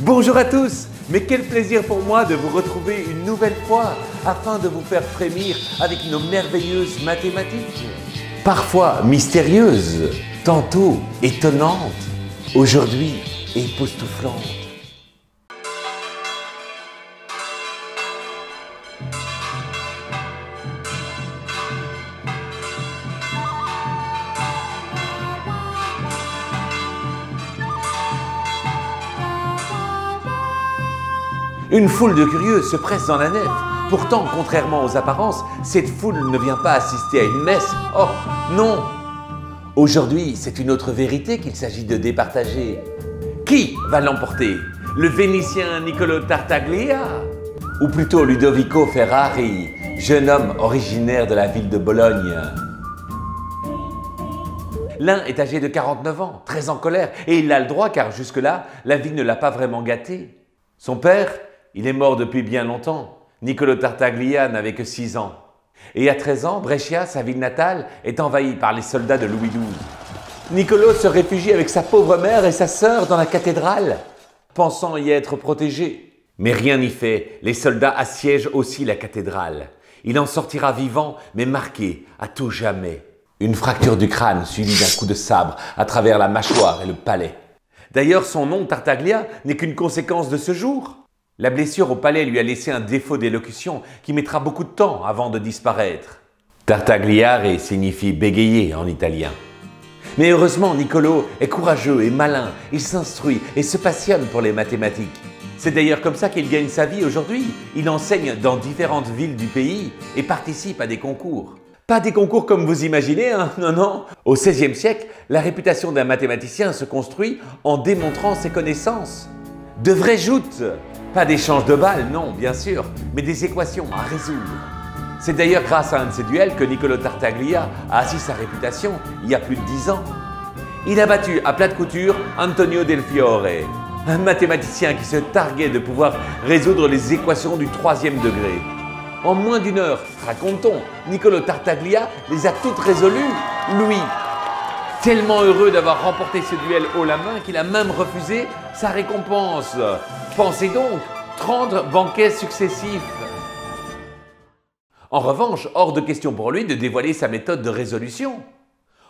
Bonjour à tous, mais quel plaisir pour moi de vous retrouver une nouvelle fois afin de vous faire frémir avec nos merveilleuses mathématiques. Parfois mystérieuses, tantôt étonnantes, aujourd'hui époustouflantes. Une foule de curieux se presse dans la nef. Pourtant, contrairement aux apparences, cette foule ne vient pas assister à une messe. Oh, non! Aujourd'hui, c'est une autre vérité qu'il s'agit de départager. Qui va l'emporter? Le Vénitien Niccolò Tartaglia? Ou plutôt Ludovico Ferrari, jeune homme originaire de la ville de Bologne? L'un est âgé de 49 ans, très en colère, et il a le droit car jusque-là, la vie ne l'a pas vraiment gâté. Son père, il est mort depuis bien longtemps. Niccolò Tartaglia n'avait que 6 ans. Et à 13 ans, Brescia, sa ville natale, est envahie par les soldats de Louis XII. Niccolò se réfugie avec sa pauvre mère et sa sœur dans la cathédrale, pensant y être protégé. Mais rien n'y fait, les soldats assiègent aussi la cathédrale. Il en sortira vivant, mais marqué à tout jamais. Une fracture du crâne suivie d'un coup de sabre à travers la mâchoire et le palais. D'ailleurs, son nom Tartaglia n'est qu'une conséquence de ce jour. La blessure au palais lui a laissé un défaut d'élocution qui mettra beaucoup de temps avant de disparaître. Tartagliare signifie bégayer en italien. Mais heureusement, Niccolò est courageux et malin, il s'instruit et se passionne pour les mathématiques. C'est d'ailleurs comme ça qu'il gagne sa vie aujourd'hui. Il enseigne dans différentes villes du pays et participe à des concours. Pas des concours comme vous imaginez, hein, non, non. Au XVIe siècle, la réputation d'un mathématicien se construit en démontrant ses connaissances. De vraies joutes. Pas d'échange de balles, non, bien sûr, mais des équations à résoudre. C'est d'ailleurs grâce à un de ces duels que Niccolò Tartaglia a assis sa réputation il y a plus de 10 ans. Il a battu à plate couture Antonio Del Fiore, un mathématicien qui se targuait de pouvoir résoudre les équations du 3e degré. En moins d'une heure, raconte-t-on, Niccolò Tartaglia les a toutes résolues, lui. Tellement heureux d'avoir remporté ce duel haut la main qu'il a même refusé sa récompense. Pensez donc, 30 banquets successifs. En revanche, hors de question pour lui de dévoiler sa méthode de résolution.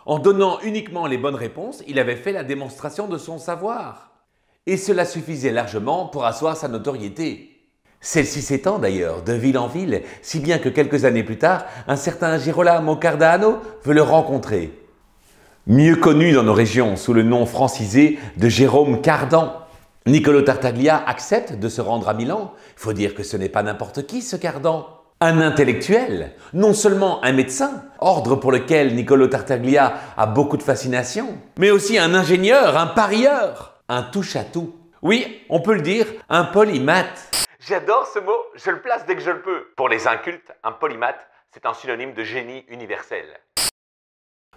En donnant uniquement les bonnes réponses, il avait fait la démonstration de son savoir. Et cela suffisait largement pour asseoir sa notoriété. Celle-ci s'étend d'ailleurs de ville en ville, si bien que quelques années plus tard, un certain Girolamo Cardano veut le rencontrer. Mieux connu dans nos régions sous le nom francisé de Jérôme Cardan. Niccolò Tartaglia accepte de se rendre à Milan. Il faut dire que ce n'est pas n'importe qui ce Cardan. Un intellectuel, non seulement un médecin, ordre pour lequel Niccolò Tartaglia a beaucoup de fascination, mais aussi un ingénieur, un parieur, un touche-à-tout. Oui, on peut le dire, un polymathe. J'adore ce mot, je le place dès que je le peux. Pour les incultes, un polymathe, c'est un synonyme de génie universel.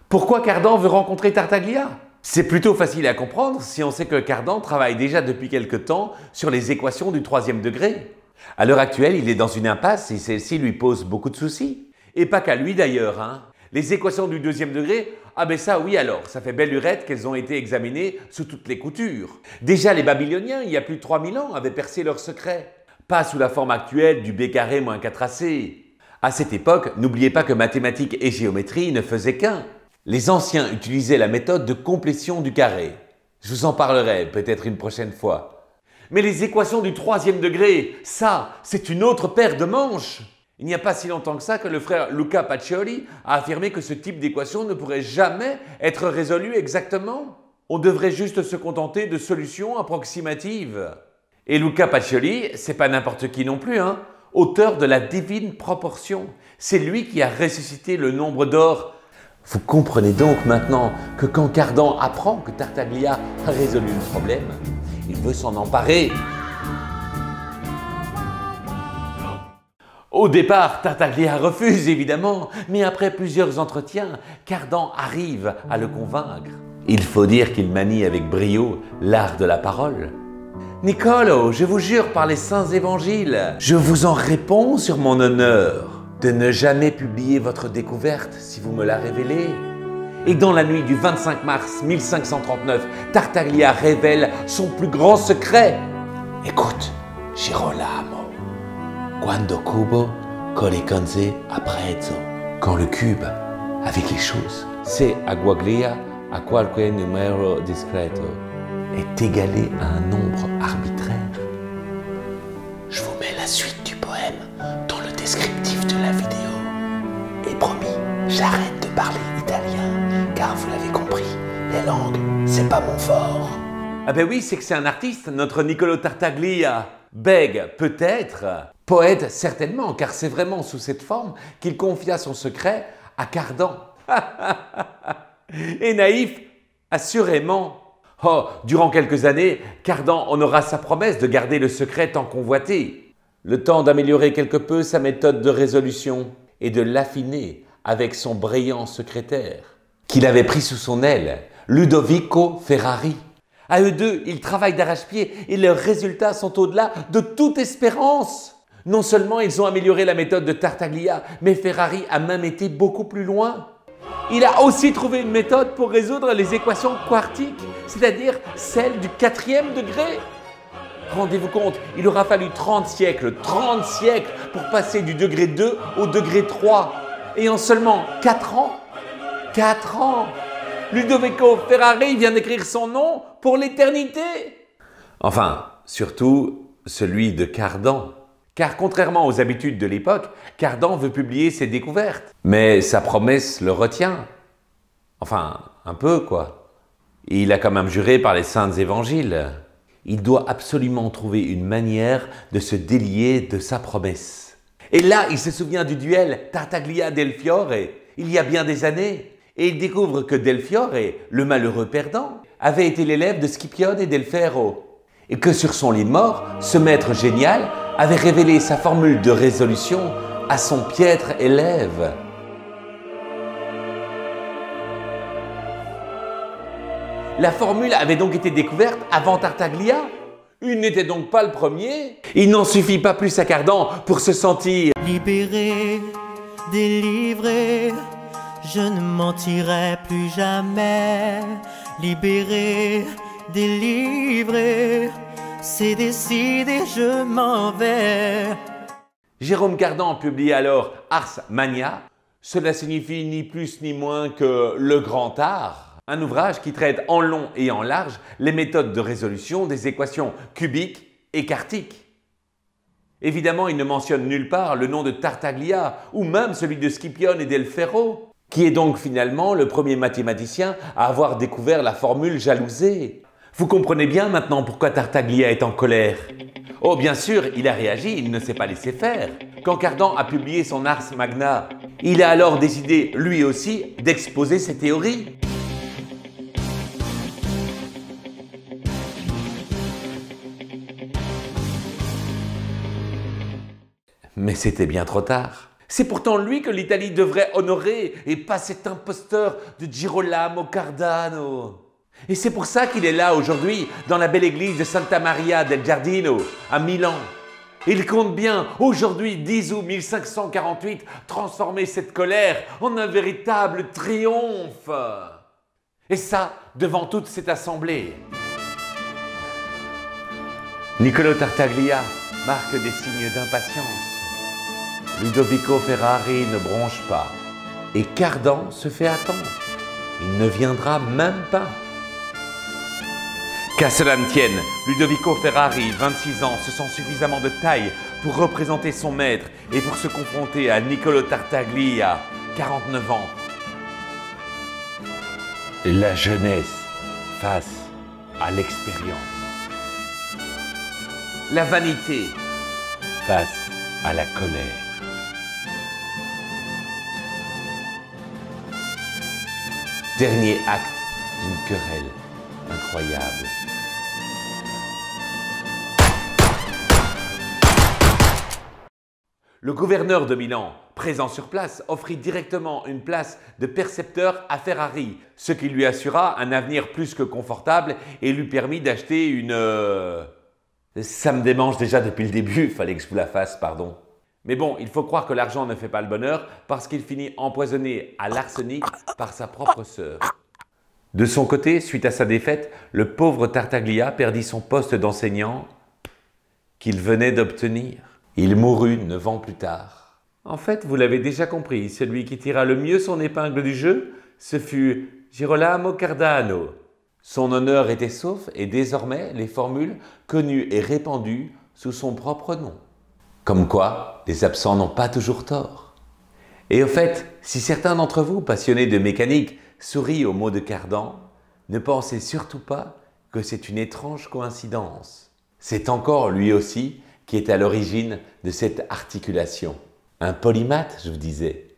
Pourquoi Cardan veut rencontrer Tartaglia? C'est plutôt facile à comprendre si on sait que Cardan travaille déjà depuis quelque temps sur les équations du 3e degré. À l'heure actuelle, il est dans une impasse et celle-ci lui pose beaucoup de soucis. Et pas qu'à lui d'ailleurs, hein. Les équations du 2e degré, ah ben ça oui alors, ça fait belle lurette qu'elles ont été examinées sous toutes les coutures. Déjà les Babyloniens, il y a plus de 3000 ans, avaient percé leur secret. Pas sous la forme actuelle du b carré moins 4ac. À cette époque, n'oubliez pas que mathématiques et géométrie ne faisaient qu'un. Les anciens utilisaient la méthode de complétion du carré. Je vous en parlerai peut-être une prochaine fois. Mais les équations du 3e degré, ça, c'est une autre paire de manches. Il n'y a pas si longtemps que ça que le frère Luca Pacioli a affirmé que ce type d'équation ne pourrait jamais être résolu exactement. On devrait juste se contenter de solutions approximatives. Et Luca Pacioli, c'est pas n'importe qui non plus, hein. Auteur de la divine proportion. C'est lui qui a ressuscité le nombre d'or. Vous comprenez donc maintenant que quand Cardan apprend que Tartaglia a résolu le problème, il veut s'en emparer. Au départ, Tartaglia refuse évidemment, mais après plusieurs entretiens, Cardan arrive à le convaincre. Il faut dire qu'il manie avec brio l'art de la parole. Niccolò, je vous jure par les saints évangiles, je vous en réponds sur mon honneur de ne jamais publier votre découverte si vous me la révélez. Et dans la nuit du 25 mars 1539, Tartaglia révèle son plus grand secret. Écoute, Girolamo. Quando cubo con le cose apprezzo. Quand le cube, avec les choses, c'est aguaglia a qualche numero discreto, est égalé à un nombre arbitraire. Je vous mets la suite du poème dans le descriptif de la vidéo. Et promis, j'arrête de parler italien, car vous l'avez compris, les langues, c'est pas mon fort. Ah ben oui, c'est que c'est un artiste, notre Niccolò Tartaglia. Bègue, peut-être. Poète, certainement, car c'est vraiment sous cette forme qu'il confia son secret à Cardan. Et naïf, assurément. Oh, durant quelques années, Cardan honora sa promesse de garder le secret tant convoité. Le temps d'améliorer quelque peu sa méthode de résolution et de l'affiner avec son brillant secrétaire, qu'il avait pris sous son aile, Ludovico Ferrari. À eux deux, ils travaillent d'arrache-pied et leurs résultats sont au-delà de toute espérance. Non seulement ils ont amélioré la méthode de Tartaglia, mais Ferrari a même été beaucoup plus loin. Il a aussi trouvé une méthode pour résoudre les équations quartiques, c'est-à-dire celles du 4e degré. Rendez-vous compte, il aura fallu 30 siècles pour passer du degré 2 au degré 3. Et en seulement 4 ans, Ludovico Ferrari vient d'écrire son nom pour l'éternité. Enfin, surtout celui de Cardan. Car contrairement aux habitudes de l'époque, Cardan veut publier ses découvertes. Mais sa promesse le retient. Enfin, un peu quoi. Il a quand même juré par les saints évangiles. Il doit absolument trouver une manière de se délier de sa promesse. Et là, il se souvient du duel Tartaglia-Del Fiore, il y a bien des années. Et il découvre que Del Fiore, le malheureux perdant, avait été l'élève de Scipione et Del Ferro. Et que sur son lit de mort, ce maître génial avait révélé sa formule de résolution à son piètre élève. La formule avait donc été découverte avant Tartaglia. Il n'était donc pas le premier. Il n'en suffit pas plus à Cardan pour se sentir libéré, délivré, je ne mentirai plus jamais. Libéré, délivré, c'est décidé, je m'en vais. Jérôme Cardan publie alors Ars Magna. Cela signifie ni plus ni moins que le grand art. Un ouvrage qui traite en long et en large les méthodes de résolution des équations cubiques et quartiques. Évidemment, il ne mentionne nulle part le nom de Tartaglia ou même celui de Scipione et Del Ferro, qui est donc finalement le premier mathématicien à avoir découvert la formule jalousée. Vous comprenez bien maintenant pourquoi Tartaglia est en colère. Oh, bien sûr, il a réagi, il ne s'est pas laissé faire. Quand Cardan a publié son Ars Magna, il a alors décidé, lui aussi, d'exposer ses théories. Mais c'était bien trop tard. C'est pourtant lui que l'Italie devrait honorer et pas cet imposteur de Girolamo Cardano. Et c'est pour ça qu'il est là aujourd'hui, dans la belle église de Santa Maria del Giardino, à Milan. Il compte bien, aujourd'hui, 10 août 1548, transformer cette colère en un véritable triomphe. Et ça, devant toute cette assemblée. Niccolò Tartaglia marque des signes d'impatience. Ludovico Ferrari ne bronche pas et Cardan se fait attendre. Il ne viendra même pas. Qu'à cela ne tienne, Ludovico Ferrari, 26 ans, se sent suffisamment de taille pour représenter son maître et pour se confronter à Niccolò Tartaglia, 49 ans. La jeunesse face à l'expérience. La vanité face à la colère. Dernier acte d'une querelle incroyable. Le gouverneur de Milan, présent sur place, offrit directement une place de percepteur à Ferrari, ce qui lui assura un avenir plus que confortable et lui permit d'acheter une... Ça me démange déjà depuis le début, fallait que je vous la fasse, pardon. Mais bon, il faut croire que l'argent ne fait pas le bonheur parce qu'il finit empoisonné à l'arsenic par sa propre sœur. De son côté, suite à sa défaite, le pauvre Tartaglia perdit son poste d'enseignant qu'il venait d'obtenir. Il mourut 9 ans plus tard. En fait, vous l'avez déjà compris, celui qui tira le mieux son épingle du jeu, ce fut Girolamo Cardano. Son honneur était sauf et désormais les formules connues et répandues sous son propre nom. Comme quoi, les absents n'ont pas toujours tort. Et au fait, si certains d'entre vous, passionnés de mécanique, sourient au mot de Cardan, ne pensez surtout pas que c'est une étrange coïncidence. C'est encore lui aussi qui est à l'origine de cette articulation. Un polymathe, je vous disais.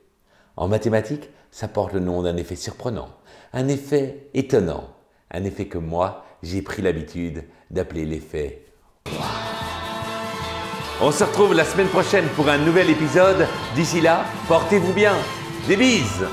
En mathématiques, ça porte le nom d'un effet surprenant, un effet étonnant, un effet que moi, j'ai pris l'habitude d'appeler l'effet. On se retrouve la semaine prochaine pour un nouvel épisode. D'ici là, portez-vous bien. Des bises!